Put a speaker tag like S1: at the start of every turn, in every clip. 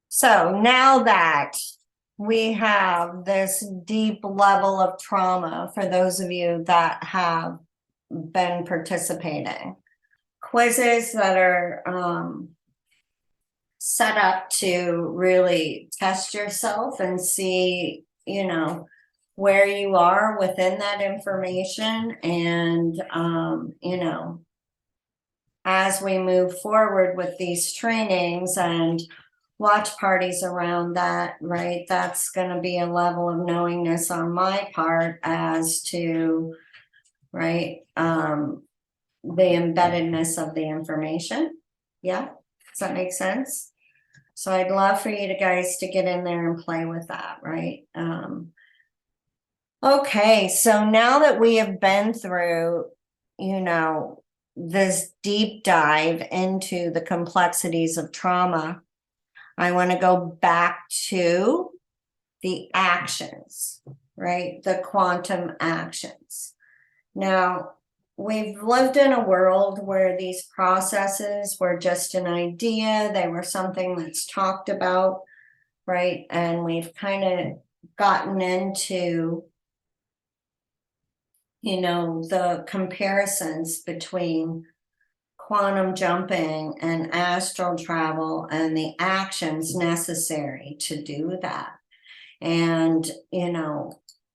S1: So now that we have this deep level of trauma, for those of you that have been participating, quizzes that are set up to really test yourself and see, where you are within that information. And, as we move forward with these trainings and watch parties around that, right? That's going to be a level of knowingness on my part as to, right, the embeddedness of the information. Yeah, does that make sense? So I'd love for you guys to get in there and play with that, right? Okay, so now that we have been through, this deep dive into the complexities of trauma, I want to go back to the actions, right? The quantum actions. Now, we've lived in a world where these processes were just an idea. They were something that's talked about, right? And we've kind of gotten into, the comparisons between quantum jumping and astral travel and the actions necessary to do that. And,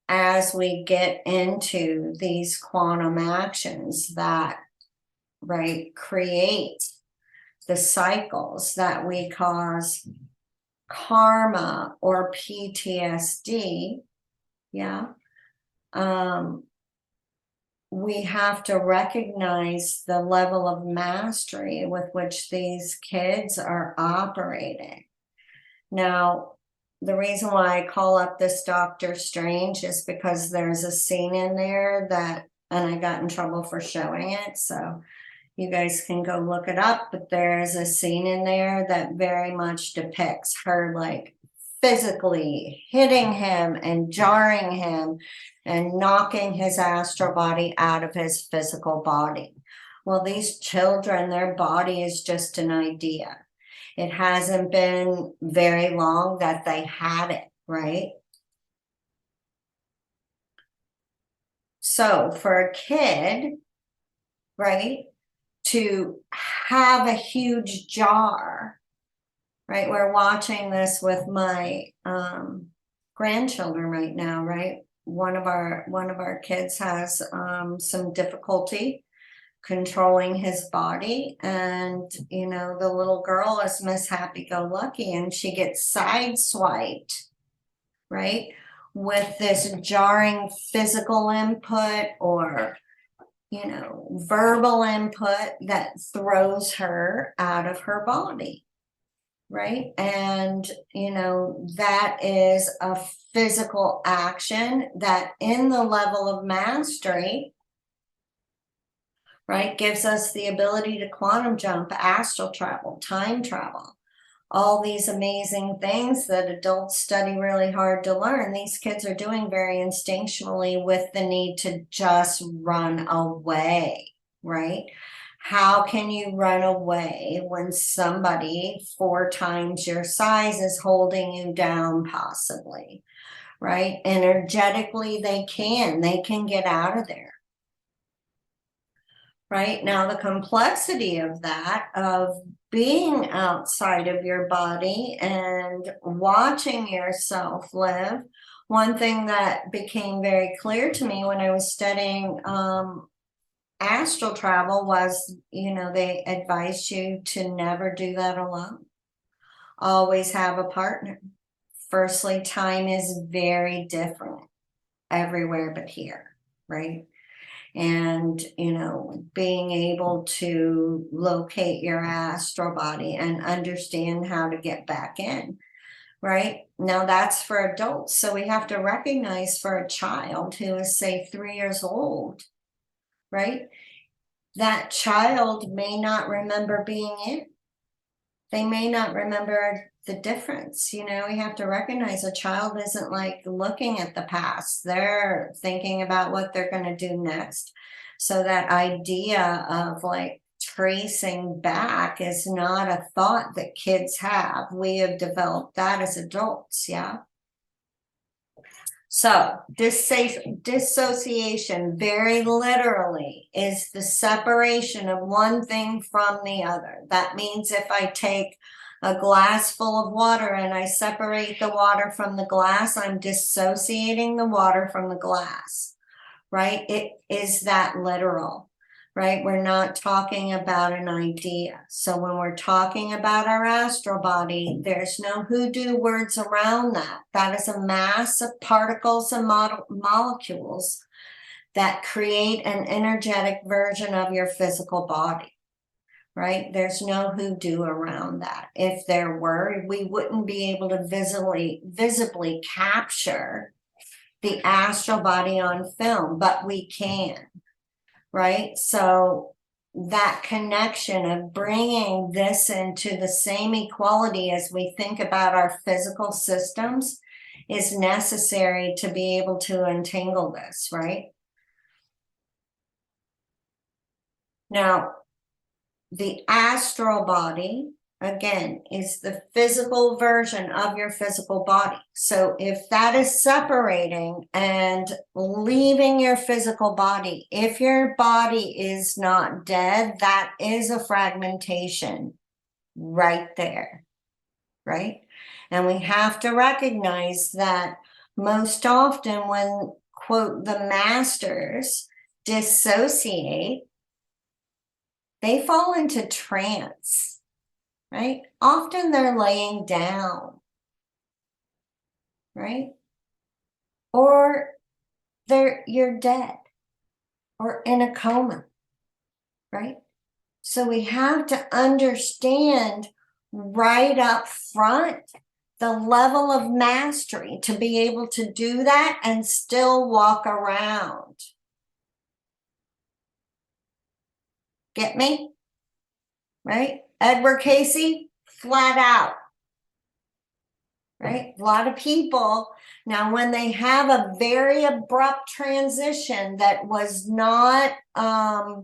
S1: as we get into these quantum actions that, right, create the cycles that we cause karma or PTSD, yeah, we have to recognize the level of mastery with which these kids are operating. Now, the reason why I call up this Dr. Strange is because there's a scene in there that, and I got in trouble for showing it, so you guys can go look it up, but there's a scene in there that very much depicts her like physically hitting him and jarring him and knocking his astral body out of his physical body. Well, these children, their body is just an idea. It hasn't been very long that they had it, right? So for a kid, right, to have a huge jar, right? We're watching this with my grandchildren right now, right? One of our kids has some difficulty controlling his body, and the little girl is Miss Happy-Go-Lucky, and she gets sideswiped, right, with this jarring physical input or verbal input that throws her out of her body, right? And that is a physical action that in the level of mastery, right, gives us the ability to quantum jump, astral travel, time travel, all these amazing things that adults study really hard to learn. These kids are doing very instinctually with the need to just run away, right? How can you run away when somebody 4 times your size is holding you down, possibly, right? Energetically, they can get out of there. Right now, the complexity of that, of being outside of your body and watching yourself live. One thing that became very clear to me when I was studying astral travel was, they advised you to never do that alone. Always have a partner. Firstly, time is very different everywhere but here, right? And, being able to locate your astral body and understand how to get back in, right? Now that's for adults. So we have to recognize for a child who is, say, 3 years old, right? That child may not remember being in. They may not remember the difference. We have to recognize a child isn't like looking at the past. They're thinking about what they're going to do next. So that idea of like tracing back is not a thought that kids have. We have developed that as adults, yeah? So dissociation very literally is the separation of one thing from the other. That means if I take a glass full of water and I separate the water from the glass, I'm dissociating the water from the glass, right? It is that literal, right? We're not talking about an idea. So when we're talking about our astral body, there's no hoodoo words around that. That is a mass of particles and molecules that create an energetic version of your physical body, right? There's no hoodoo around that. If there were, we wouldn't be able to visibly capture the astral body on film, but we can. Right? So that connection of bringing this into the same equality as we think about our physical systems is necessary to be able to untangle this, right? Now, the astral body, again, is the physical version of your physical body. So if that is separating and leaving your physical body, if your body is not dead, that is a fragmentation right there, right? And we have to recognize that most often when, quote, the masters dissociate, they fall into trance. Right? Often they're laying down, right? Or you're dead or in a coma, right? So we have to understand right up front the level of mastery to be able to do that and still walk around. Get me? Right? Edward Casey, flat out. Right? A lot of people, now when they have a very abrupt transition that was not, I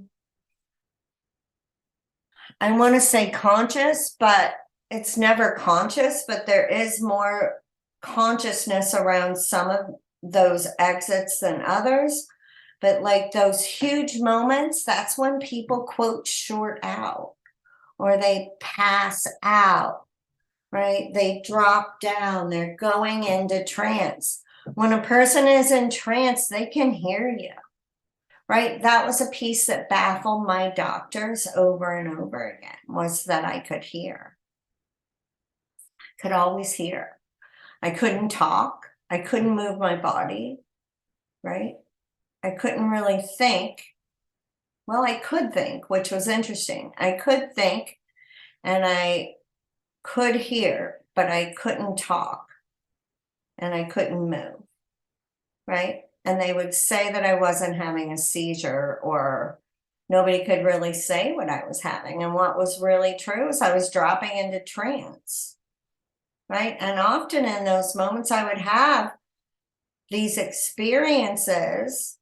S1: want to say conscious, but it's never conscious, but there is more consciousness around some of those exits than others. But like those huge moments, that's when people, quote, short out or they pass out. Right? They drop down, they're going into trance. When a person is in trance, they can hear you, right? That was a piece that baffled my doctors over and over again, was that I could hear. I could always hear. I couldn't talk. I couldn't move my body, right? I couldn't really think. Well, I could think, which was interesting. I could think and I could hear, but I couldn't talk and I couldn't move, right? And they would say that I wasn't having a seizure or nobody could really say what I was having. And what was really true is I was dropping into trance, right? And often in those moments I would have these experiences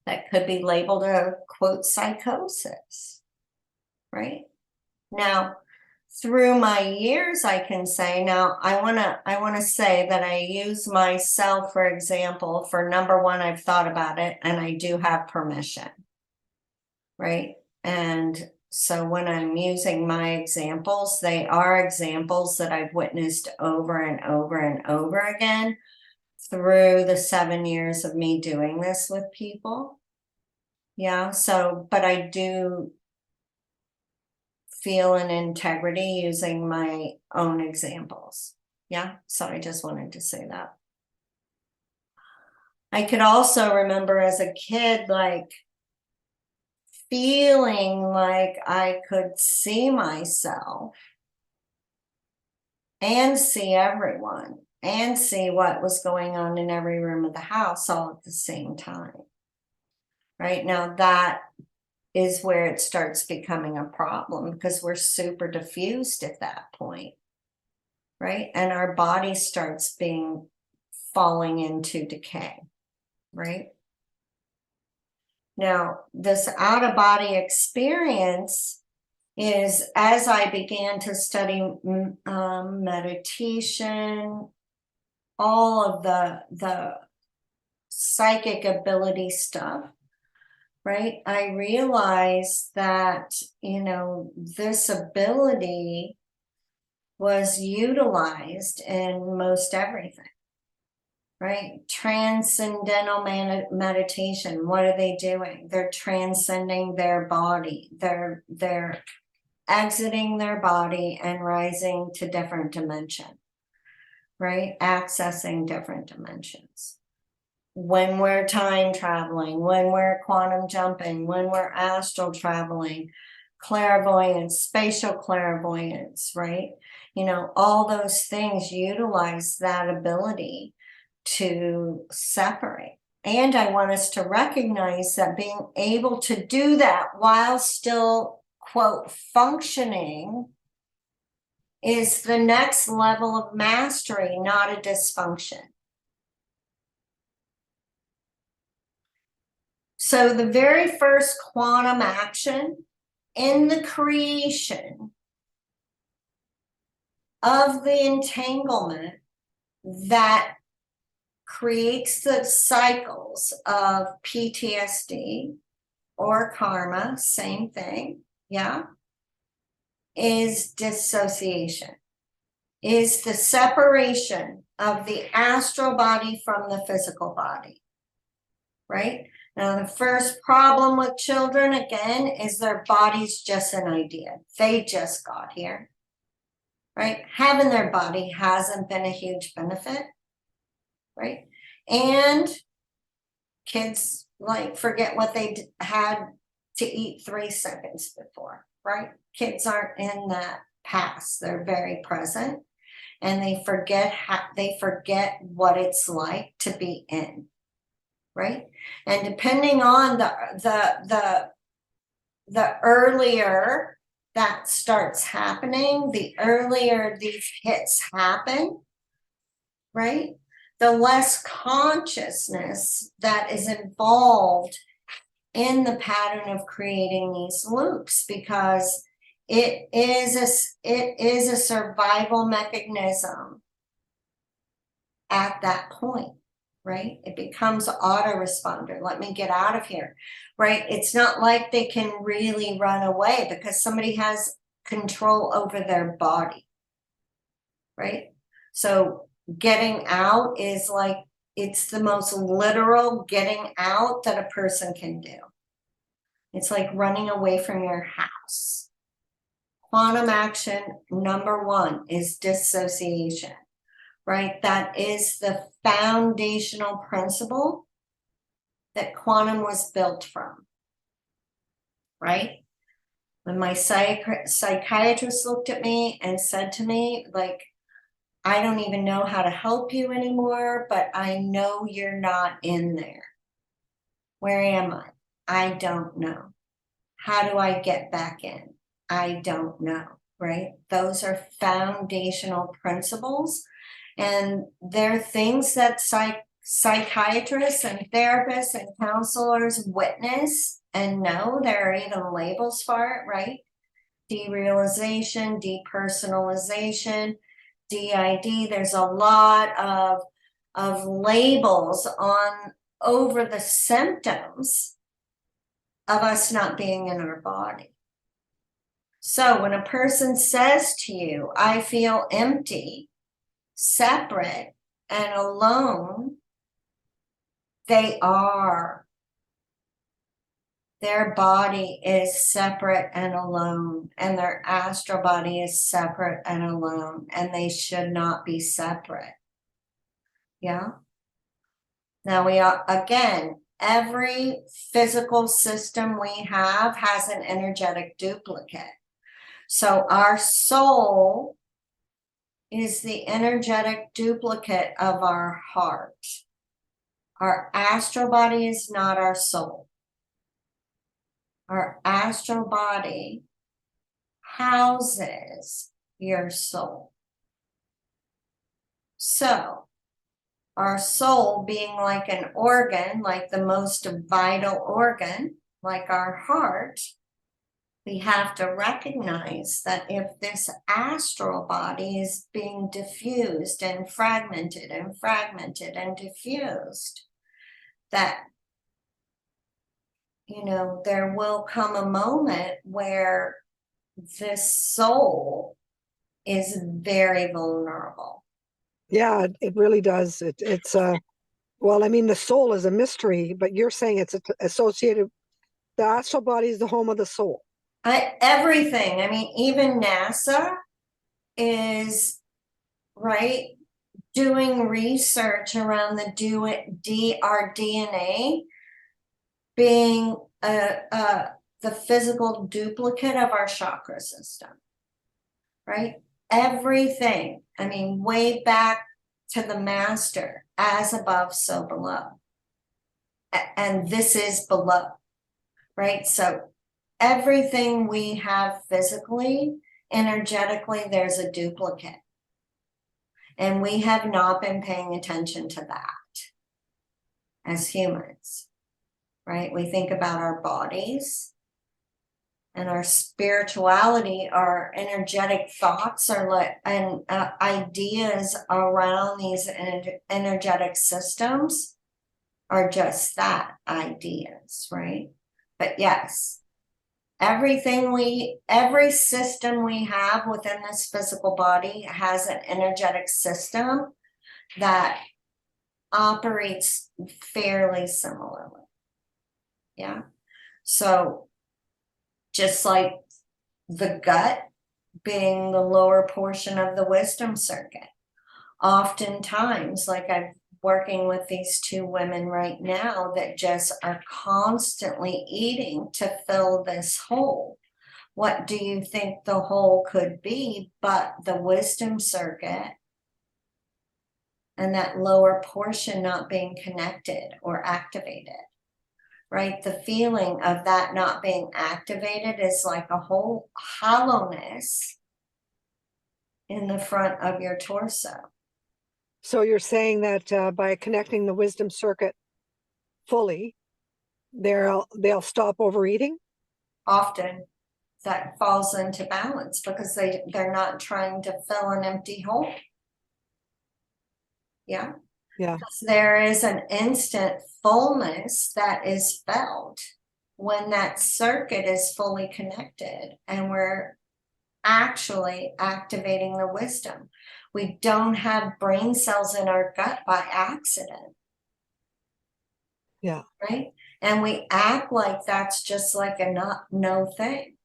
S1: that could be labeled a, quote, psychosis, right? Now, through my years, I can say, now I want to say that I use myself, for example, for number one, I've thought about it and I do have permission, right? And so when I'm using my examples, they are examples that I've witnessed over and over and over again through the 7 years of me doing this with people. Yeah, so, but I do feel an integrity using my own examples. Yeah, so I just wanted to say that. I could also remember as a kid, like feeling like I could see myself and see everyone and see what was going on in every room of the house all at the same time. Right now, that is where it starts becoming a problem because we're super diffused at that point, right? And our body starts falling into decay, right? Now, this out-of-body experience is, as I began to study meditation, all of the psychic ability stuff, right? I realized that, you know, this ability was utilized in most everything, right? Transcendental meditation. What are they doing? They're transcending their body. They're exiting their body and rising to different dimension, right? Accessing different dimensions. When we're time traveling, when we're quantum jumping, when we're astral traveling, clairvoyance, spatial clairvoyance, right? You know, all those things utilize that ability to separate. And I want us to recognize that being able to do that while still, quote, functioning is the next level of mastery, not a dysfunction. So the very first quantum action in the creation of the entanglement that creates the cycles of PTSD or karma, same thing, yeah, is dissociation, is the separation of the astral body from the physical body, right? Now, the first problem with children, again, is their body's just an idea. They just got here, right? Having their body hasn't been a huge benefit, right? And kids like forget what they had to eat 3 seconds before, right? Kids aren't in that past. They're very present, and they forget what it's like to be in, right? And depending on the earlier that starts happening, the earlier these hits happen, right? The less consciousness that is involved in the pattern of creating these loops, because it is a survival mechanism at that point, right? It becomes autoresponder. Let me get out of here, right? It's not like they can really run away because somebody has control over their body, right? So getting out is like, it's the most literal getting out that a person can do. It's like running away from your house. Quantum action number 1 is dissociation, right? That is the foundational principle that quantum was built from, right? When my psychiatrist looked at me and said to me, like, I don't even know how to help you anymore, but I know you're not in there. Where am I? I don't know. How do I get back in? I don't know, right? Those are foundational principles, and they're things that psychiatrists and therapists and counselors witness and know. There are even labels for it, right? Derealization, depersonalization, DID. There's a lot of labels over the symptoms of us not being in our body. So when a person says to you, I feel empty, separate, and alone, they are. Their body is separate and alone, and their astral body is separate and alone, and they should not be separate. Yeah. Now we are, again, every physical system we have has an energetic duplicate. So our soul is the energetic duplicate of our heart. Our astral body is not our soul. Our astral body houses your soul. So our soul being like an organ, like the most vital organ, like our heart, we have to recognize that if this astral body is being diffused and fragmented and fragmented and diffused, that, you know, there will come a moment where this soul is very vulnerable.
S2: Yeah, it really does. It's well, I mean, the soul is a mystery, but you're saying it's associated. The astral body is the home of the soul.
S1: Everything. I mean, even NASA is right doing research around our DNA being the physical duplicate of our chakra system, right? Everything. I mean, way back to the master, as above, so below. And this is below, right? So everything we have physically, energetically, there's a duplicate. And we have not been paying attention to that as humans, right? We think about our bodies and our spirituality, our energetic thoughts and ideas around these energetic systems are just that, ideas, right? But yes, every system we have within this physical body has an energetic system that operates fairly similarly. Yeah. So just like the gut being the lower portion of the wisdom circuit, oftentimes, like I'm working with these two women right now that just are constantly eating to fill this hole. What do you think the hole could be but the wisdom circuit and that lower portion not being connected or activated, right? The feeling of that not being activated is like a whole hollowness in the front of your torso.
S2: So you're saying that by connecting the wisdom circuit fully, they'll stop overeating?
S1: Often that falls into balance because they're not trying to fill an empty hole. Yeah.
S2: Yeah.
S1: Because there is an instant fullness that is felt when that circuit is fully connected and we're actually activating the wisdom. We don't have brain cells in our gut by accident.
S2: Yeah.
S1: Right. And we act like that's just like a no thing.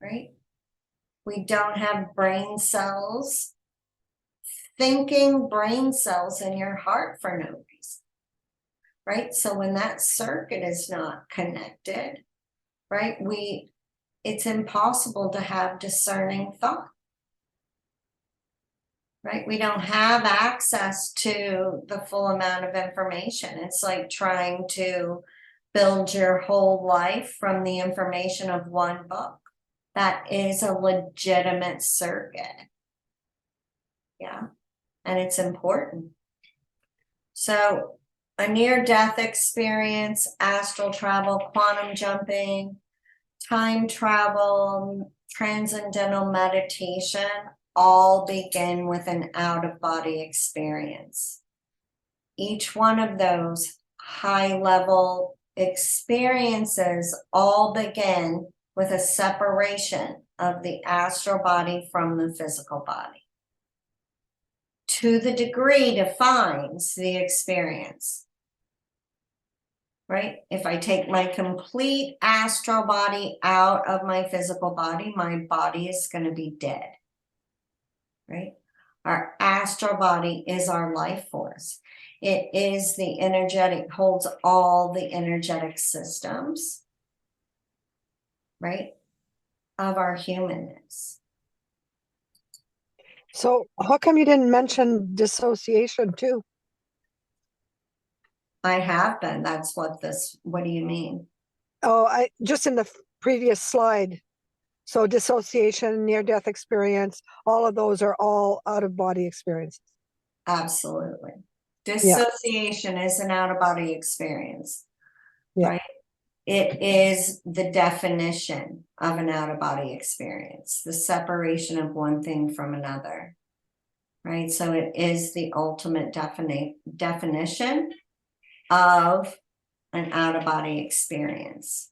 S1: Right. We don't have brain cells, thinking brain cells in your heart for no reason. Right. So when that circuit is not connected, right, it's impossible to have discerning thought. Right? We don't have access to the full amount of information. It's like trying to build your whole life from the information of one book. That is a legitimate circuit. Yeah. And it's important. So a near-death experience, astral travel, quantum jumping, time travel, transcendental meditation, all begin with an out-of-body experience. Each one of those high-level experiences all begin with a separation of the astral body from the physical body. To the degree defines the experience. Right? If I take my complete astral body out of my physical body, my body is going to be dead. Right? Our astral body is our life force. It is the energetic, holds all the energetic systems, right, of our humanness.
S2: So how come you didn't mention dissociation too?
S1: I have been. That's what do you mean?
S2: Oh, I just in the previous slide. So dissociation, near-death experience, all of those are all out-of-body experiences.
S1: Absolutely. Dissociation is an out-of-body experience,
S2: Yeah.
S1: right? It is the definition of an out-of-body experience, the separation of one thing from another, right? So it is the ultimate definition of an out-of-body experience.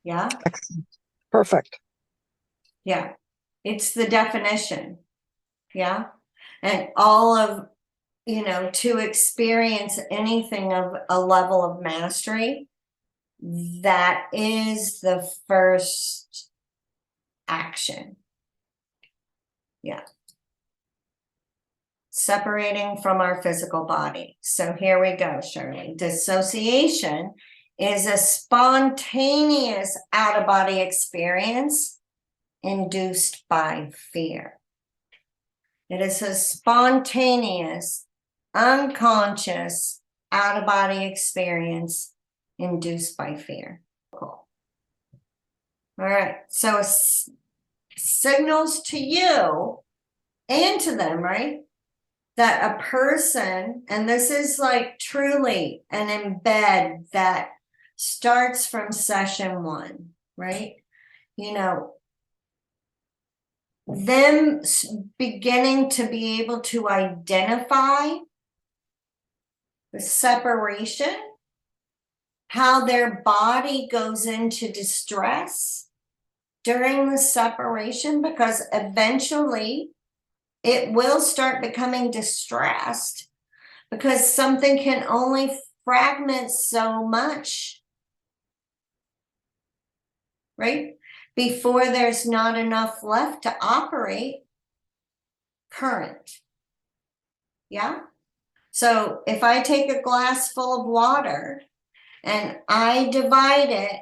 S1: Yeah?
S2: Excellent. Perfect.
S1: Yeah. It's the definition. Yeah. And all of, you know, to experience anything of a level of mastery, that is the first action. Yeah. Separating from our physical body. So here we go, Cherie. Dissociation is a spontaneous out-of-body experience induced by fear. It is a spontaneous, unconscious, out-of-body experience induced by fear. Cool. All right, so signals to you and to them, right? That a person, and this is like truly an embed that starts from session 1, right? You know, them beginning to be able to identify the separation, how their body goes into distress during the separation, because eventually it will start becoming distressed because something can only fragment so much, right? Before there's not enough left to operate current. Yeah. So if I take a glass full of water and I divide it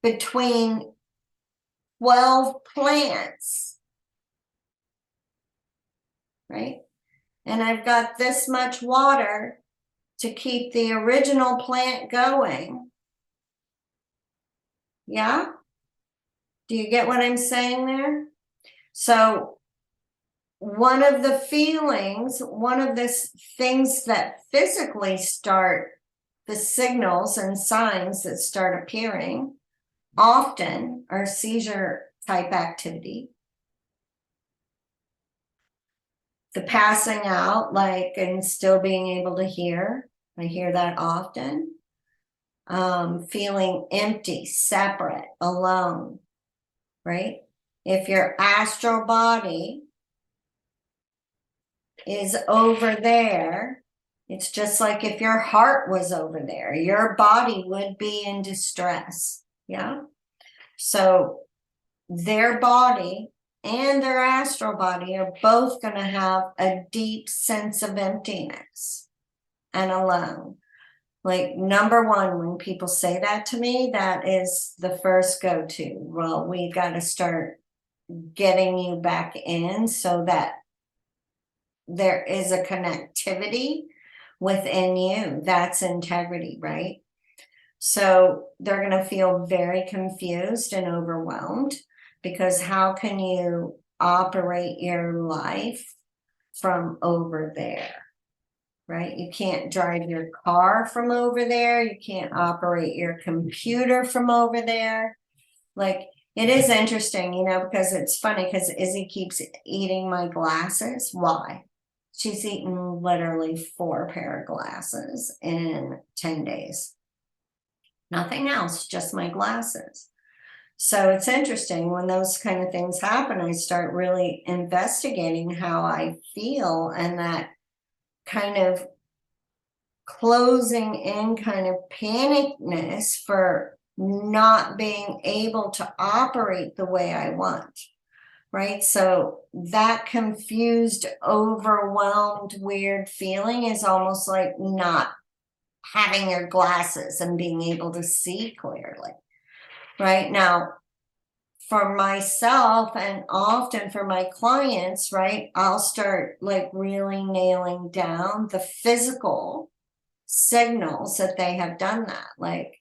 S1: between 12 plants, right? And I've got this much water to keep the original plant going. Yeah? Do you get what I'm saying there? So one of the feelings, one of the things that physically start the signals and signs that start appearing often are seizure type activity. The passing out, like, and still being able to hear. I hear that often. Feeling empty, separate, alone, right? If your astral body is over there, it's just like if your heart was over there, your body would be in distress. Yeah. So their body and their astral body are both going to have a deep sense of emptiness and alone. Like, number one, when people say that to me, that is the first go-to. Well, we got to start getting you back in so that there is a connectivity within you. That's integrity, right? So they're going to feel very confused and overwhelmed, because how can you operate your life from over there, right? You can't drive your car from over there. You can't operate your computer from over there. Like, it is interesting, you know, because it's funny because Izzy keeps eating my glasses. Why? She's eaten literally 4 pair of glasses in 10 days. Nothing else, just my glasses. So it's interesting when those kind of things happen, I start really investigating how I feel, and that kind of closing in kind of panicness for not being able to operate the way I want, right? So that confused, overwhelmed, weird feeling is almost like not having your glasses and being able to see clearly, right? Now, for myself and often for my clients, right, I'll start like really nailing down the physical signals that they have done that. Like,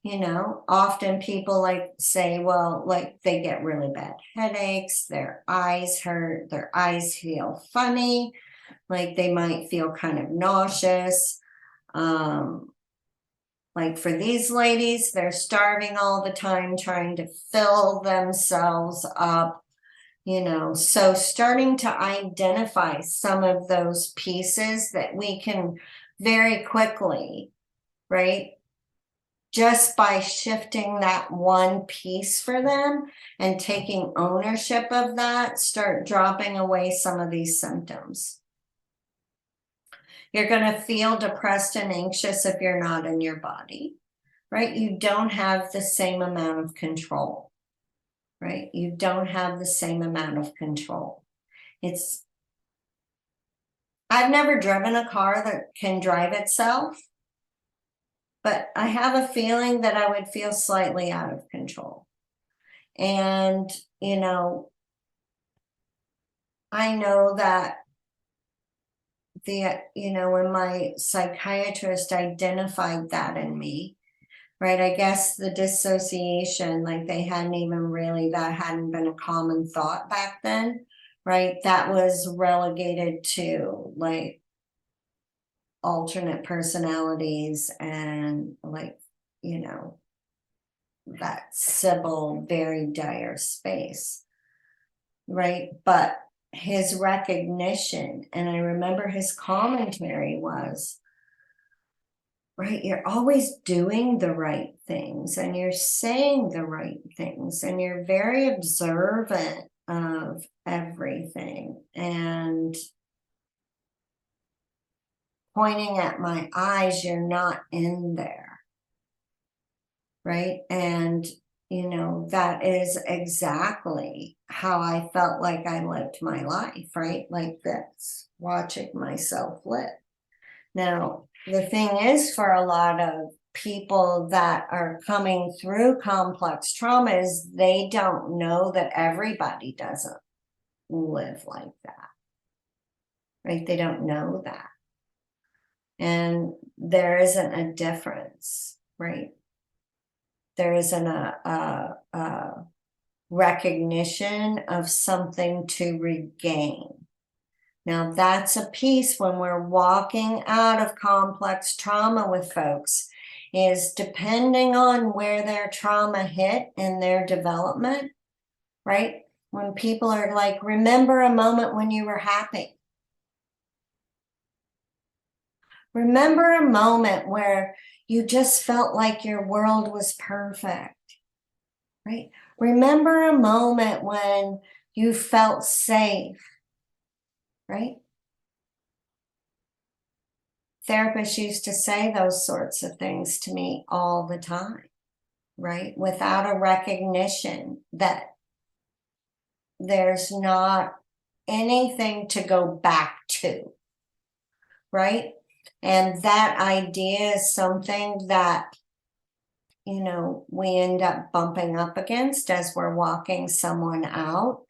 S1: You know, often people like say, well, like they get really bad headaches, their eyes hurt, their eyes feel funny, like they might feel kind of nauseous. Like for these ladies, they're starving all the time, trying to fill themselves up, you know. So starting to identify some of those pieces that we can very quickly, right? Just by shifting that one piece for them and taking ownership of that, start dropping away some of these symptoms. You're going to feel depressed and anxious if you're not in your body, right? You don't have the same amount of control, right? You don't have the same amount of control. I've never driven a car that can drive itself, but I have a feeling that I would feel slightly out of control. And, you know, I know that when my psychiatrist identified that in me, right, I guess the dissociation, like that hadn't been a common thought back then, right? That was relegated to like alternate personalities and like, you know, that civil, very dire space, right? But his recognition, and I remember his commentary was, right, you're always doing the right things and you're saying the right things and you're very observant of everything and pointing at my eyes, you're not in there, right? And you know, that is exactly how I felt like I lived my life, right? Like this, watching myself live. Now, the thing is, for a lot of people that are coming through complex trauma is they don't know that everybody doesn't live like that, right? They don't know that. And there isn't a difference, right? There isn't a recognition of something to regain. Now, that's a piece when we're walking out of complex trauma with folks, is depending on where their trauma hit in their development, right? When people are like, remember a moment when you were happy. Remember a moment where you just felt like your world was perfect, right? Remember a moment when you felt safe, right? Therapists used to say those sorts of things to me all the time, right? Without a recognition that there's not anything to go back to, right? And that idea is something that, you know, we end up bumping up against as we're walking someone out,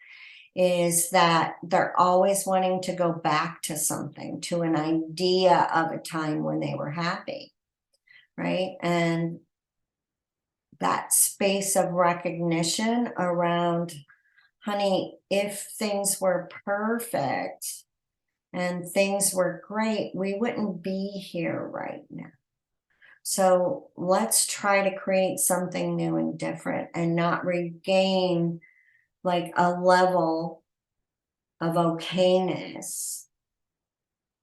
S1: is that they're always wanting to go back to something, to an idea of a time when they were happy, right? And that space of recognition around, honey, if things were perfect and things were great, we wouldn't be here right now. So let's try to create something new and different and not regain like a level of okayness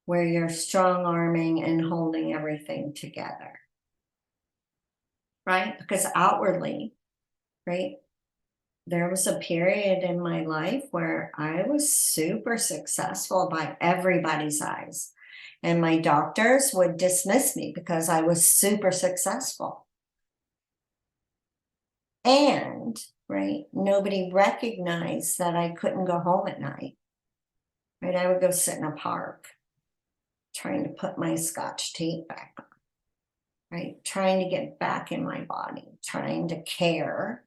S1: where you're strong arming and holding everything together, right? Because outwardly, right, there was a period in my life where I was super successful by everybody's eyes. And my doctors would dismiss me because I was super successful. And, right, nobody recognized that I couldn't go home at night. Right, I would go sit in a park trying to put my Scotch tape back on, right? Trying to get back in my body, trying to care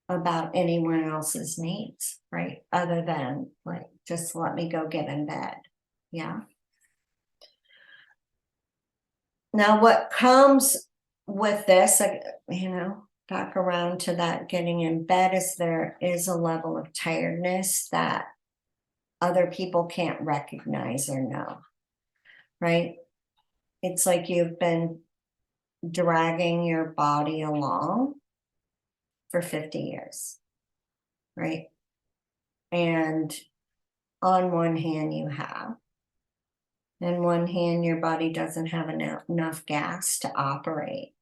S1: about anyone else's needs, right? Other than like, just let me go get in bed. Yeah. Now, what comes with this, you know, back around to that getting in bed, is there is a level of tiredness that other people can't recognize or know, right? It's like you've been dragging your body along for 50 years, right? And on one hand, you have. On one hand, your body doesn't have enough gas to operate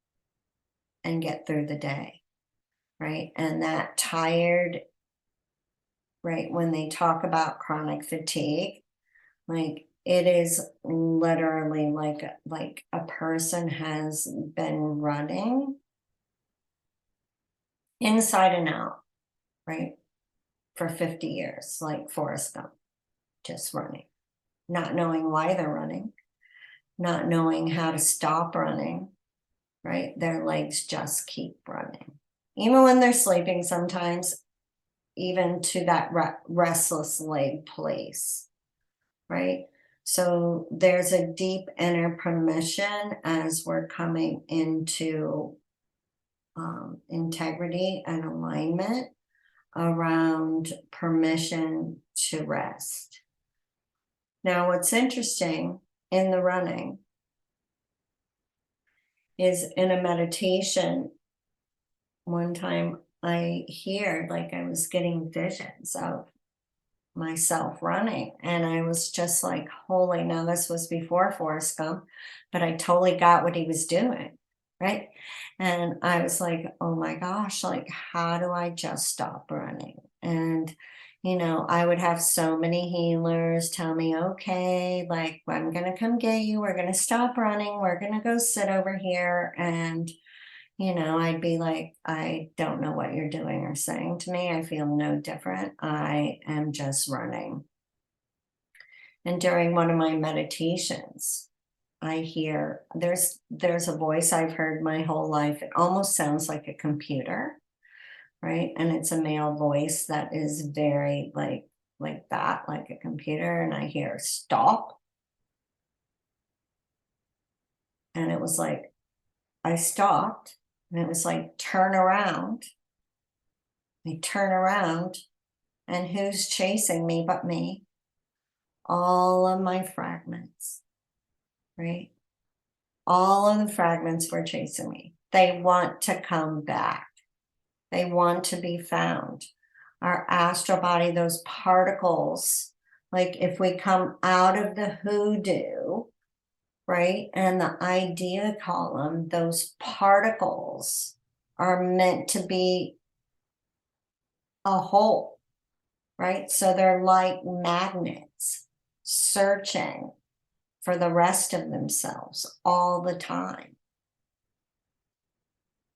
S1: and get through the day, right? And that tired, right, when they talk about chronic fatigue, like it is literally like a person has been running inside and out, right, for 50 years, like Forrest Gump, just running, not knowing why they're running, not knowing how to stop running, right? Their legs just keep running. Even when they're sleeping sometimes, even to that restless leg place, right? So there's a deep inner permission as we're coming into integrity and alignment around permission to rest. Now, what's interesting in the running is in a meditation, one time I heard, like, I was getting visions of myself running, and I was just like, holy, now this was before Forrest Gump, but I totally got what he was doing, right? And I was like, oh my gosh, like, how do I just stop running? And you know, I would have so many healers tell me, okay, like, I'm gonna come get you, we're gonna stop running, we're gonna go sit over here. And you know, I'd be like, I don't know what you're doing or saying to me. I feel no different. I am just running. And during one of my meditations, I hear there's a voice I've heard my whole life. It almost sounds like a computer, right? And it's a male voice that is very like that, like a computer. And I hear stop. And it was like, I stopped. And it was like, turn around. I turn around, and who's chasing me but me? All of my fragments, right? All of the fragments were chasing me. They want to come back. They want to be found. Our astral body, those particles, like if we come out of the hoodoo, right, and the idea column, those particles are meant to be a whole, right? So they're like magnets searching for the rest of themselves all the time,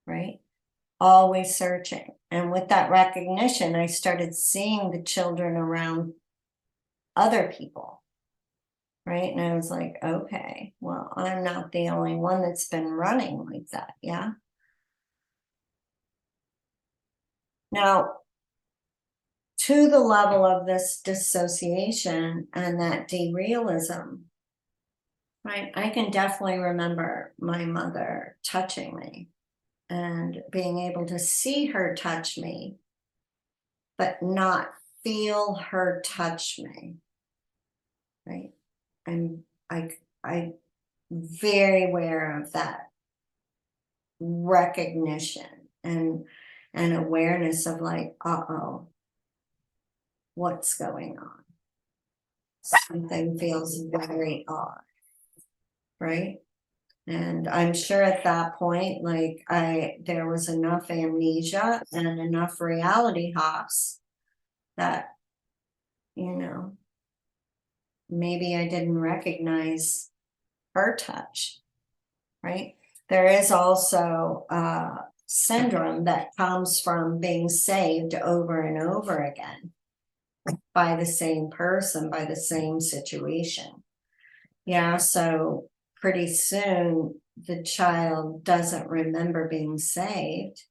S1: right? Always searching. And with that recognition, I started seeing the children around other people, right? And I was like, okay, well, I'm not the only one that's been running like that, yeah? Now, to the level of this dissociation and that derealism, right? I can definitely remember my mother touching me and being able to see her touch me, but not feel her touch me, right? And I very aware of that recognition and awareness of like, uh-oh, what's going on? Something feels very odd, right? And I'm sure at that point, like there was enough amnesia and enough reality hops that, you know, maybe I didn't recognize her touch, right? There is also a syndrome that comes from being saved over and over again by the same person, by the same situation. Yeah, so pretty soon the child doesn't remember being saved,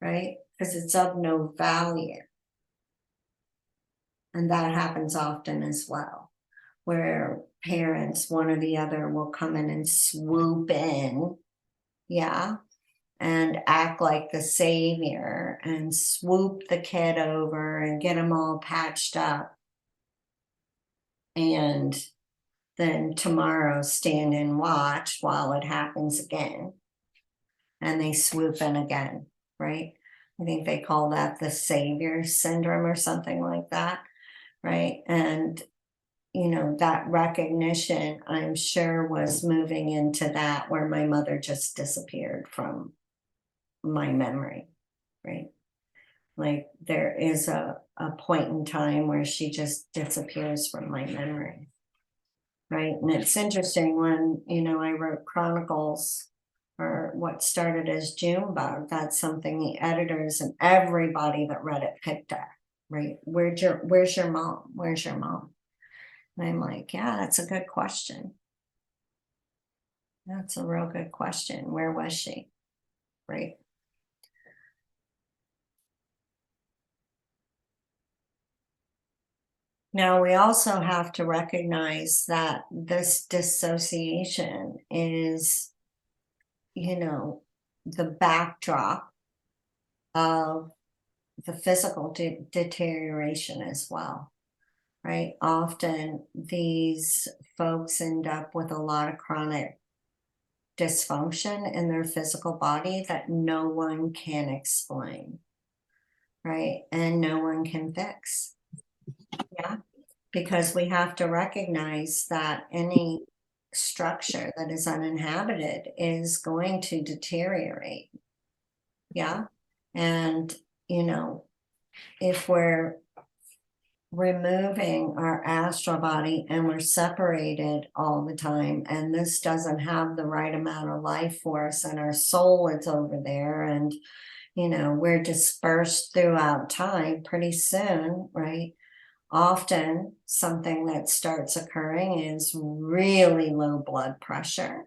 S1: right? Because it's of no value. And that happens often as well, where parents, one or the other, will come in and swoop in, yeah, and act like the savior and swoop the kid over and get them all patched up. And then tomorrow stand and watch while it happens again. And they swoop in again, right? I think they call that the savior syndrome or something like that, right? And, you know, that recognition, I'm sure, was moving into that where my mother just disappeared from my memory, right? Like there is a point in time where she just disappears from my memory, right? And it's interesting when, you know, I wrote Chronicles, or what started as Junebug, that's something the editors and everybody that read it picked up, right? Where's your mom? Where's your mom? And I'm like, yeah, that's a good question. That's a real good question. Where was she? Right? Now, we also have to recognize that this dissociation is, you know, the backdrop of the physical deterioration as well, right? Often these folks end up with a lot of chronic dysfunction in their physical body that no one can explain, right? And no one can fix. Yeah, because we have to recognize that any structure that is uninhabited is going to deteriorate. Yeah. And, you know, if we're removing our astral body and we're separated all the time, and this doesn't have the right amount of life force, and our soul is over there, and, you know, we're dispersed throughout time, pretty soon, right? Often something that starts occurring is really low blood pressure,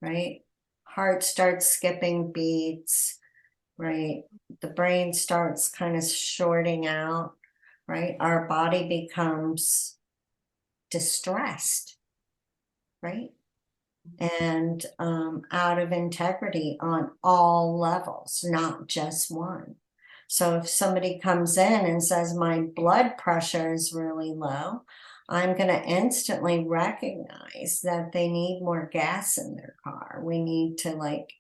S1: right? Heart starts skipping beats, right? The brain starts kind of shorting out, right? Our body becomes distressed, right? And out of integrity on all levels, not just one. So if somebody comes in and says, my blood pressure is really low, I'm going to instantly recognize that they need more gas in their car. We need to, like,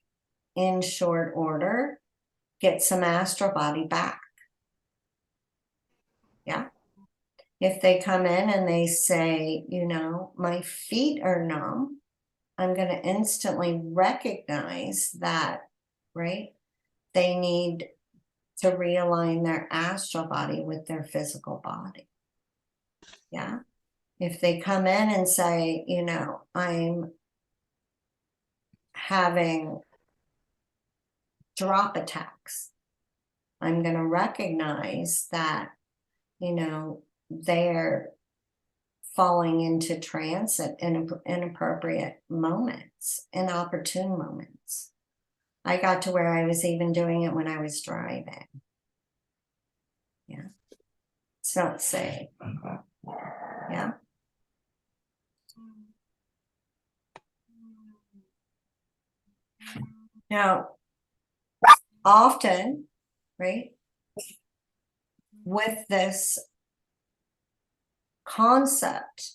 S1: in short order, get some astral body back. Yeah. If they come in and they say, you know, my feet are numb, I'm going to instantly recognize that, right? They need to realign their astral body with their physical body. Yeah. If they come in and say, you know, I'm having drop attacks, I'm going to recognize that, you know, they're falling into trance at inappropriate moments, inopportune moments. I got to where I was even doing it when I was driving. Yeah. It's not safe. Yeah. Now, often, right, with this concept,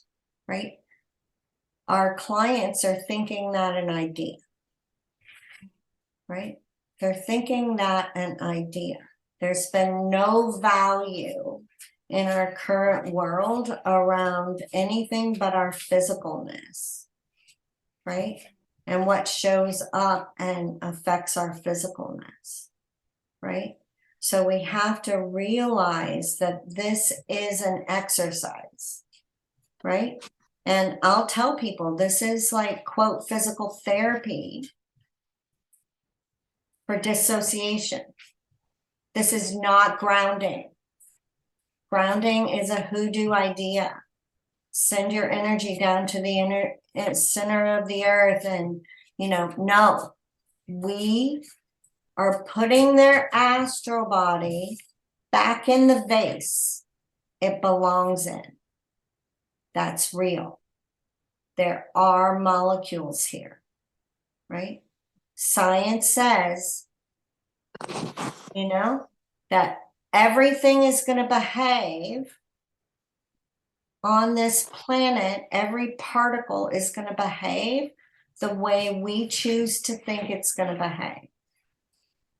S1: right, our clients are thinking that an idea, right? They're thinking that an idea. There's been no value in our current world around anything but our physicalness, right? And what shows up and affects our physicalness, right? So we have to realize that this is an exercise, right? And I'll tell people this is like, quote, physical therapy for dissociation. This is not grounding. Grounding is a hoodoo idea. Send your energy down to the center of the earth, and, you know, no, we are putting their astral body back in the vase it belongs in. That's real. There are molecules here, right? Science says, you know, that everything is going to behave on this planet. Every particle is going to behave the way we choose to think it's going to behave,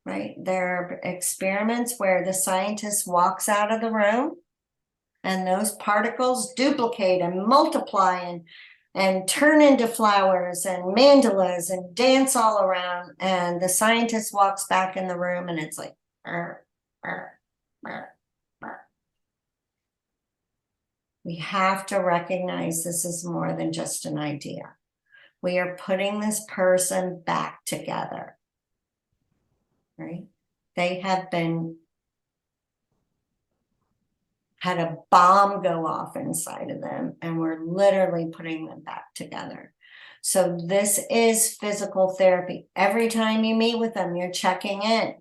S1: right? There are experiments where the scientist walks out of the room and those particles duplicate and multiply and turn into flowers and mandalas and dance all around. And the scientist walks back in the room and it's like, "Arr, arr, arr, arr." We have to recognize this is more than just an idea. We are putting this person back together, right? They have had a bomb go off inside of them, and we're literally putting them back together. So this is physical therapy. Every time you meet with them, you're checking in,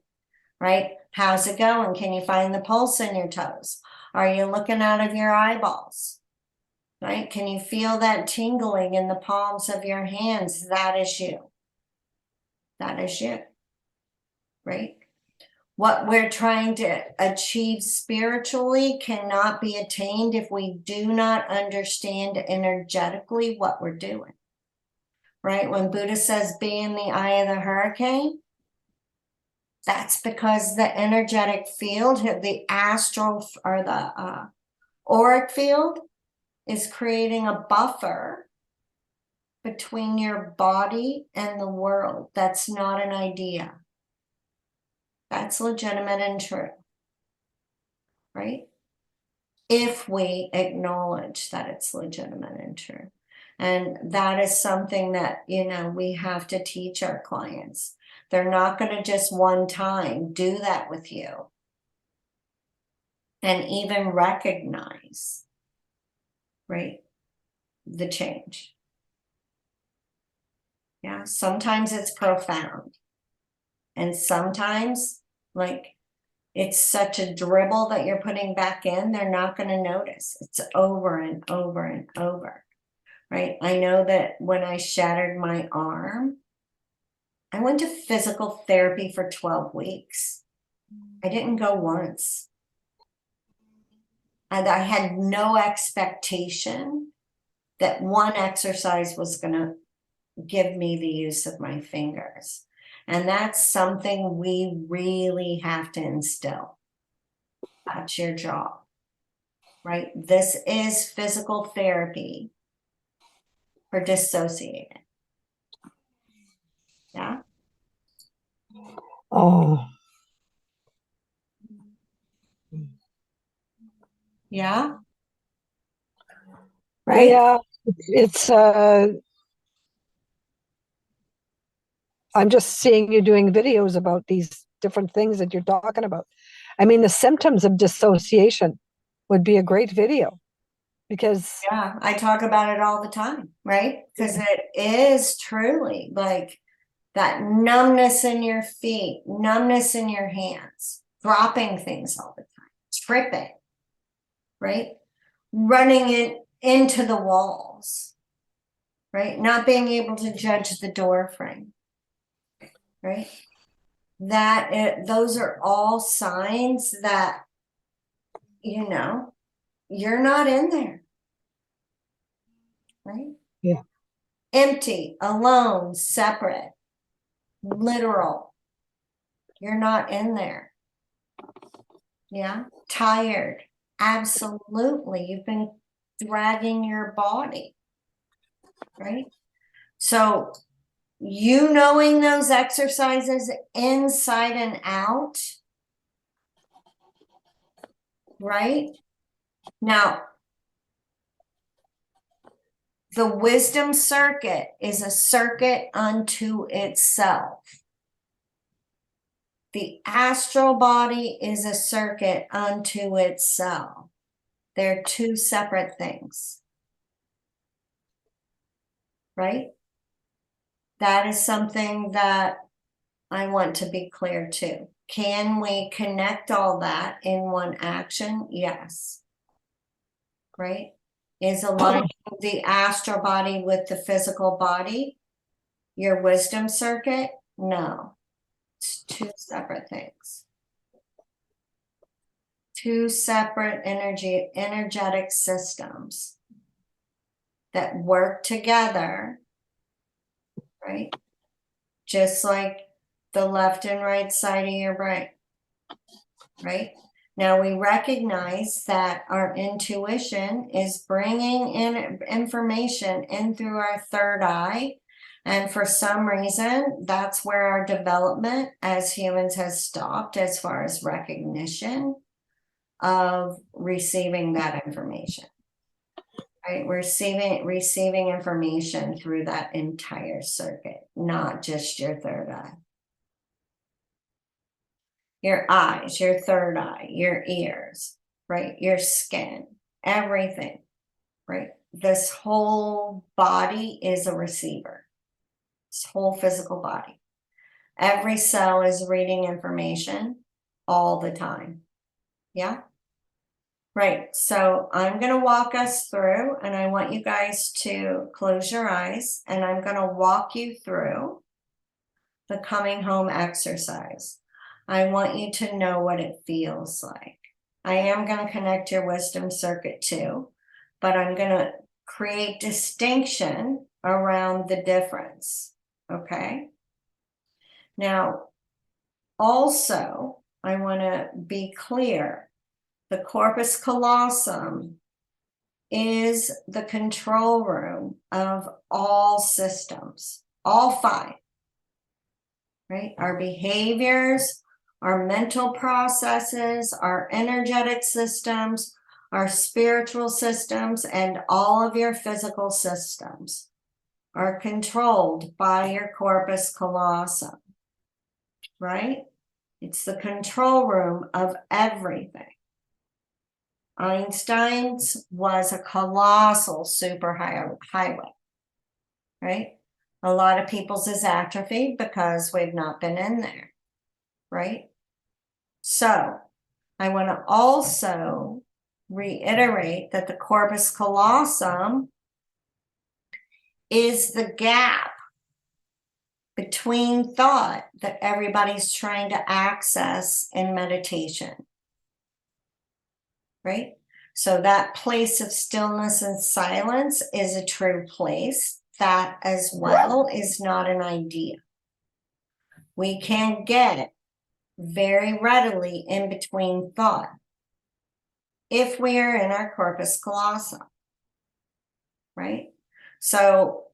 S1: right? How's it going? Can you find the pulse in your toes? Are you looking out of your eyeballs? Right? Can you feel that tingling in the palms of your hands? That is you. That is you. Right? What we're trying to achieve spiritually cannot be attained if we do not understand energetically what we're doing. Right? When Buddha says be in the eye of the hurricane, that's because the energetic field, the astral or the auric field, is creating a buffer between your body and the world. That's not an idea. That's legitimate and true, right? If we acknowledge that it's legitimate and true. And that is something that, you know, we have to teach our clients. They're not going to just one time do that with you and even recognize, right, the change. Yeah, sometimes it's profound. And sometimes, like, it's such a dribble that you're putting back in, they're not going to notice. It's over and over and over, right? I know that when I shattered my arm, I went to physical therapy for 12 weeks. I didn't go once. And I had no expectation that one exercise was going to give me the use of my fingers. And that's something we really have to instill. That's your job, right? This is physical therapy for dissociating. Yeah.
S2: Oh,
S1: Yeah. Right.
S2: yeah. It's I'm just seeing you doing videos about these different things that you're talking about. I mean, the symptoms of dissociation would be a great video because
S1: Yeah, I talk about it all the time, right? Because it is truly like that numbness in your feet, numbness in your hands, dropping things all the time, tripping, right? Running it into the walls, right? Not being able to judge the door frame, right? Those are all signs that, you know, you're not in there, right?
S2: yeah,
S1: Empty, alone, separate, literal. You're not in there. Yeah. Tired. Absolutely. You've been dragging your body, right? So you knowing those exercises inside and out, right? Now, the wisdom circuit is a circuit unto itself. The astral body is a circuit unto itself. They're two separate things, right? That is something that I want to be clear too. Can we connect all that in one action? Yes. Right? is aligning the astral body with the physical body, your wisdom circuit? No, it's two separate things. Two separate energetic systems that work together, right? Just like the left and right side of your brain, right? Now we recognize that our intuition is bringing in information in through our third eye. And for some reason, that's where our development as humans has stopped as far as recognition of receiving that information, right? We're receiving information through that entire circuit, not just your third eye. Your eyes, your third eye, your ears, right? Your skin, everything, right? This whole body is a receiver. This whole physical body. Every cell is reading information all the time. Yeah? Right. So I'm going to walk us through, and I want you guys to close your eyes, and I'm going to walk you through the coming home exercise. I want you to know what it feels like. I am going to connect your wisdom circuit too, but I'm going to create distinction around the difference. Okay. Now, also, I want to be clear. The corpus callosum is the control room of all systems, all five, right? Our behaviors, our mental processes, our energetic systems, our spiritual systems, and all of your physical systems are controlled by your corpus callosum, right? It's the control room of everything. Einstein's was a colossal superhighway, right? A lot of people's is atrophied because we've not been in there, right? So I want to also reiterate that the corpus callosum is the gap between thought that everybody's trying to access in meditation. Right? So that place of stillness and silence is a true place. That as well is not an idea. We can get very readily in between thought if we are in our corpus callosum, right? So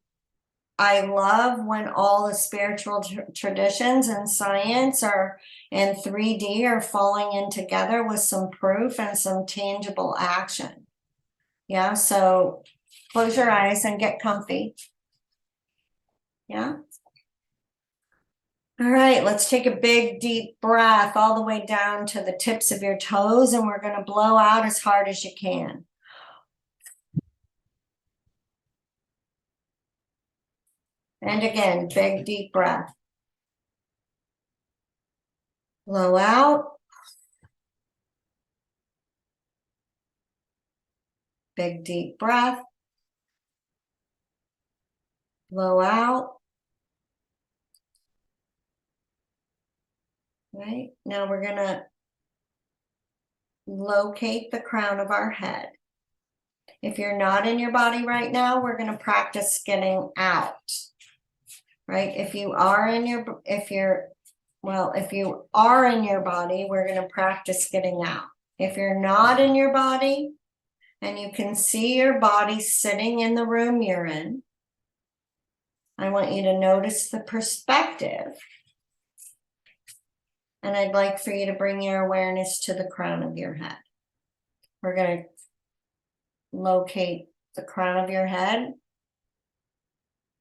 S1: I love when all the spiritual traditions and science are in 3D are falling in together with some proof and some tangible action. Yeah, so close your eyes and get comfy. Yeah. All right, let's take a big deep breath all the way down to the tips of your toes, and we're going to blow out as hard as you can. And again, big deep breath. Blow out. Big deep breath. Blow out. Right, now we're going to locate the crown of our head. If you're not in your body right now, we're going to practice getting out. Right? If you are in your body, we're going to practice getting out. If you're not in your body and you can see your body sitting in the room you're in, I want you to notice the perspective. And I'd like for you to bring your awareness to the crown of your head. We're going to locate the crown of your head,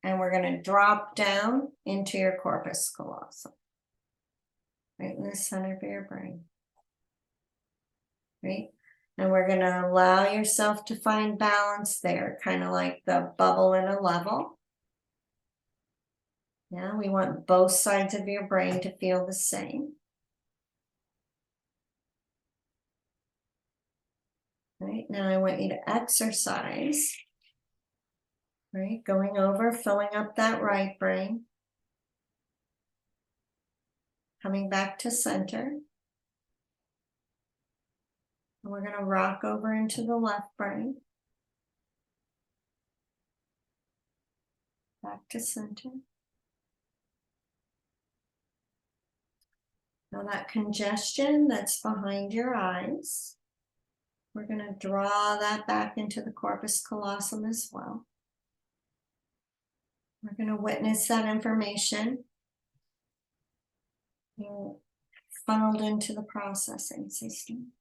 S1: and we're going to drop down into your corpus callosum, right in the center of your brain, right? And we're going to allow yourself to find balance there, kind of like the bubble in a level. Yeah, we want both sides of your brain to feel the same. Right, now I want you to exercise. Right, going over, filling up that right brain. Coming back to center. And we're going to rock over into the left brain. Back to center. Now that congestion that's behind your eyes, we're going to draw that back into the corpus callosum as well. We're going to witness that information being funneled into the processing system.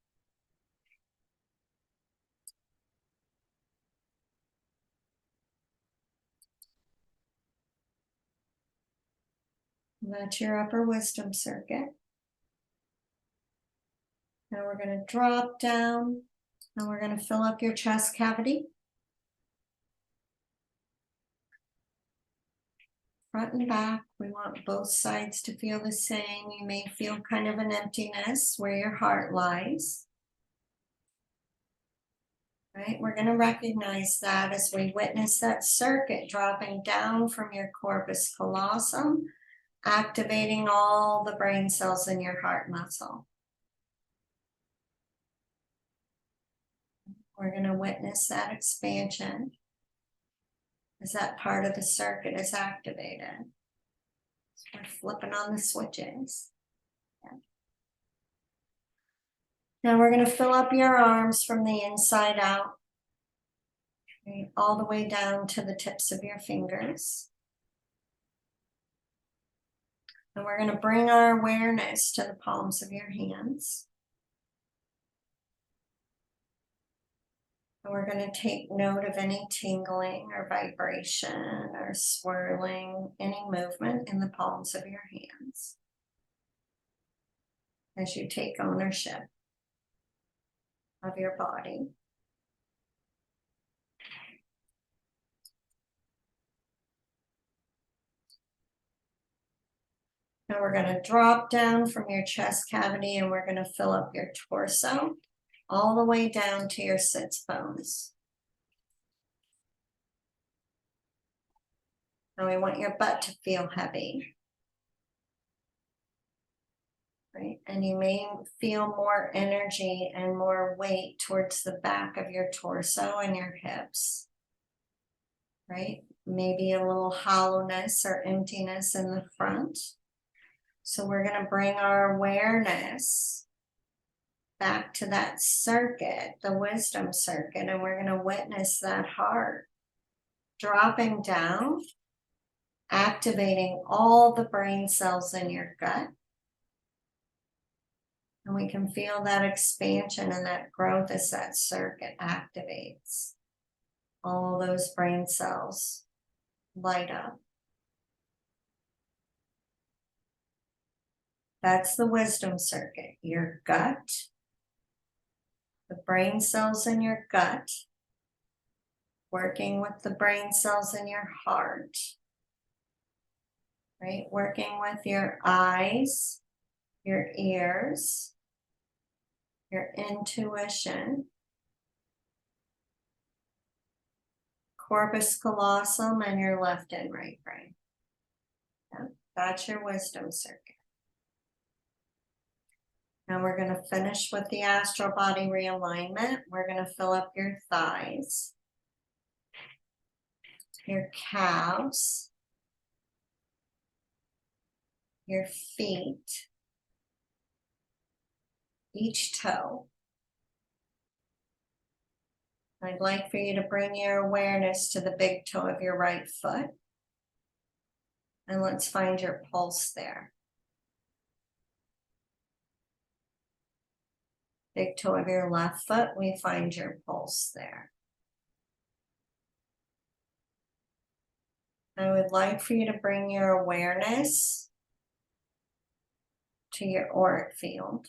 S1: That's your upper wisdom circuit. Now we're going to drop down and we're going to fill up your chest cavity. Front and back, we want both sides to feel the same. You may feel kind of an emptiness where your heart lies. Right, we're going to recognize that as we witness that circuit dropping down from your corpus callosum, activating all the brain cells in your heart muscle. We're going to witness that expansion as that part of the circuit is activated. So we're flipping on the switches. Yeah. Now we're going to fill up your arms from the inside out, right, all the way down to the tips of your fingers. And we're going to bring our awareness to the palms of your hands. And we're going to take note of any tingling or vibration or swirling, any movement in the palms of your hands as you take ownership of your body. Now we're going to drop down from your chest cavity and we're going to fill up your torso all the way down to your sits bones. Now we want your butt to feel heavy. Right? And you may feel more energy and more weight towards the back of your torso and your hips. Right? Maybe a little hollowness or emptiness in the front. So we're going to bring our awareness back to that circuit, the wisdom circuit, and we're going to witness that heart dropping down, activating all the brain cells in your gut. And we can feel that expansion and that growth as that circuit activates. All those brain cells light up. That's the wisdom circuit, your gut, the brain cells in your gut, working with the brain cells in your heart, right? Working with your eyes, your ears, your intuition, corpus callosum, and your left and right brain. Yeah, that's your wisdom circuit. Now we're going to finish with the astral body realignment. We're going to fill up your thighs, your calves, your feet, each toe. I'd like for you to bring your awareness to the big toe of your right foot. And let's find your pulse there. Big toe of your left foot, we find your pulse there. I would like for you to bring your awareness to your auric field.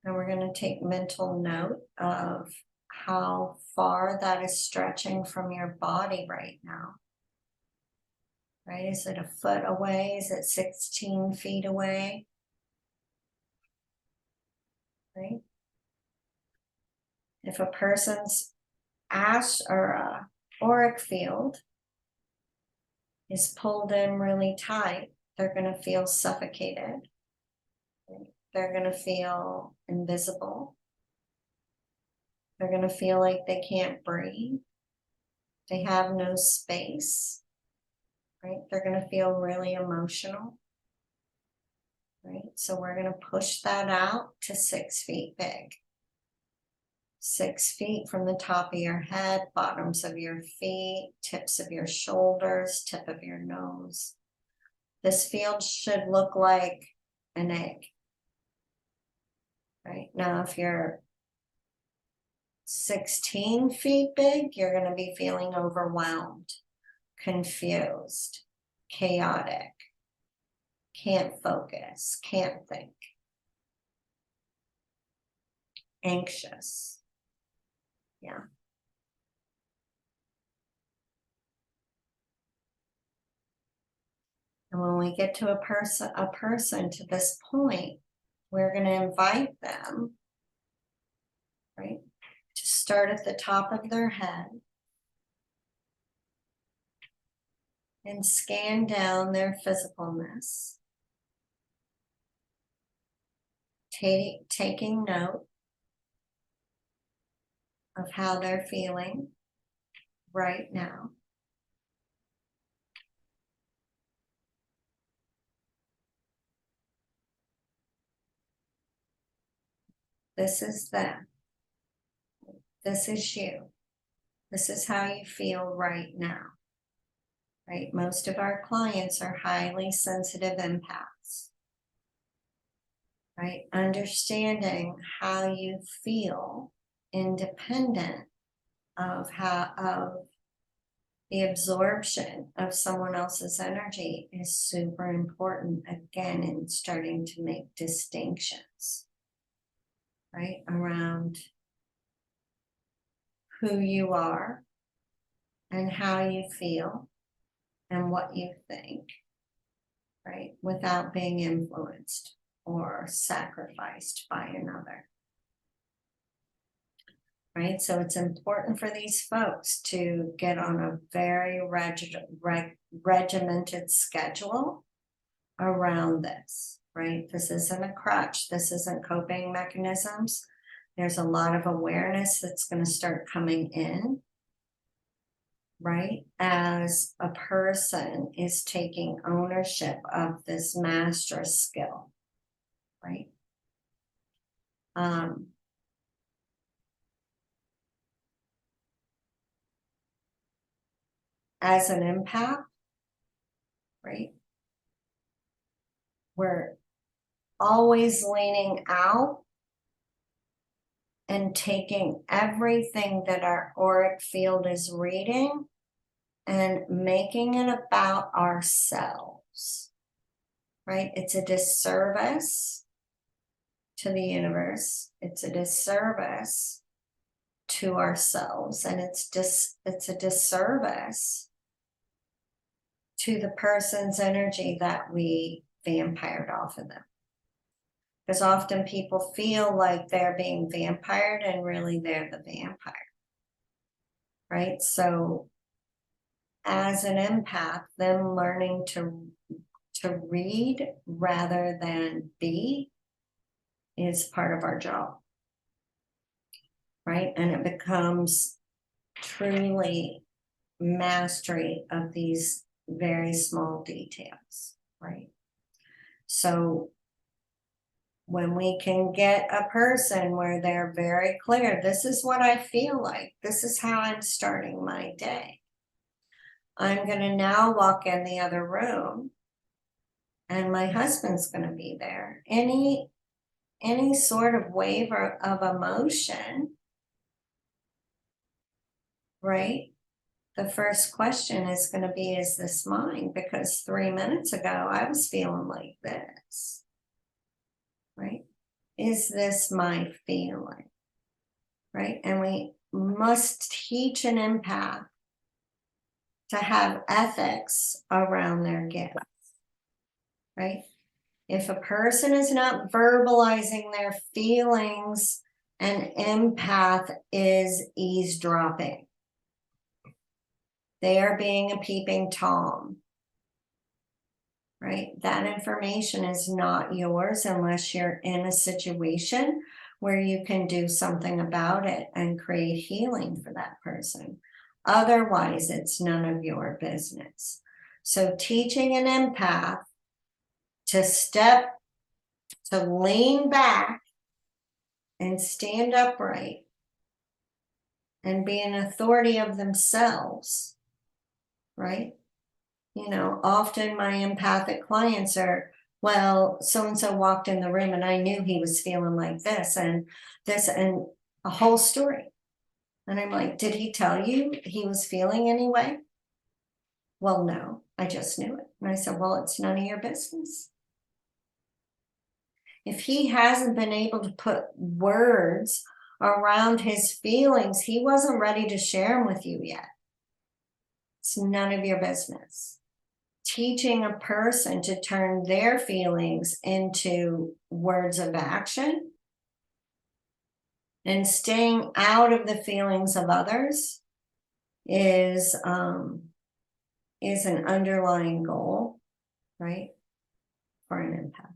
S1: And we're going to take mental note of how far that is stretching from your body right now. Right? Is it a foot away? Is it 16 feet away? Right? If a person's auric field is pulled in really tight, they're going to feel suffocated. They're going to feel invisible. They're going to feel like they can't breathe. They have no space, right? They're going to feel really emotional, right? So we're going to push that out to 6 feet big. 6 feet from the top of your head, bottoms of your feet, tips of your shoulders, tip of your nose. This field should look like an egg. Right now, if you're 16 feet big, you're going to be feeling overwhelmed, confused, chaotic, can't focus, can't think, anxious. Yeah. And when we get to a person to this point, we're going to invite them, right, to start at the top of their head and scan down their physicalness, taking note of how they're feeling right now. This is them. This is you. This is how you feel right now. Right? Most of our clients are highly sensitive empaths. Right? Understanding how you feel independent of the absorption of someone else's energy is super important, again, in starting to make distinctions, right, around who you are and how you feel and what you think, right, without being influenced or sacrificed by another. Right, so it's important for these folks to get on a very regimented schedule around this, right? This isn't a crutch. This isn't coping mechanisms. There's a lot of awareness that's going to start coming in, right? As a person is taking ownership of this master skill, right? As an empath, right? We're always leaning out and taking everything that our auric field is reading and making it about ourselves, right? It's a disservice to the universe. It's a disservice to ourselves, and it's a disservice to the person's energy that we vampired off of them. Because often people feel like they're being vampired and really they're the vampire, right? So as an empath, them learning to read rather than be is part of our job, right? And it becomes truly mastery of these very small details, right? So when we can get a person where they're very clear, this is what I feel like, this is how I'm starting my day. I'm going to now walk in the other room and my husband's going to be there. Any sort of wave of emotion, right? The first question is going to be, is this mine? Because 3 minutes ago, I was feeling like this, right? Is this my feeling, right? And we must teach an empath to have ethics around their gifts, right? If a person is not verbalizing their feelings An empath is eavesdropping. They are being a peeping Tom, right? That information is not yours unless you're in a situation where you can do something about it and create healing for that person. Otherwise, it's none of your business. So teaching an empath to lean back and stand upright and be an authority of themselves, right? You know, often my empathic clients are, well, so-and-so walked in the room and I knew he was feeling like this and a whole story. And I'm like, did he tell you he was feeling anyway? Well, no, I just knew it. And I said, well, it's none of your business. If he hasn't been able to put words around his feelings, he wasn't ready to share them with you yet. It's none of your business. Teaching a person to turn their feelings into words of action and staying out of the feelings of others is an underlying goal, right, for an empath.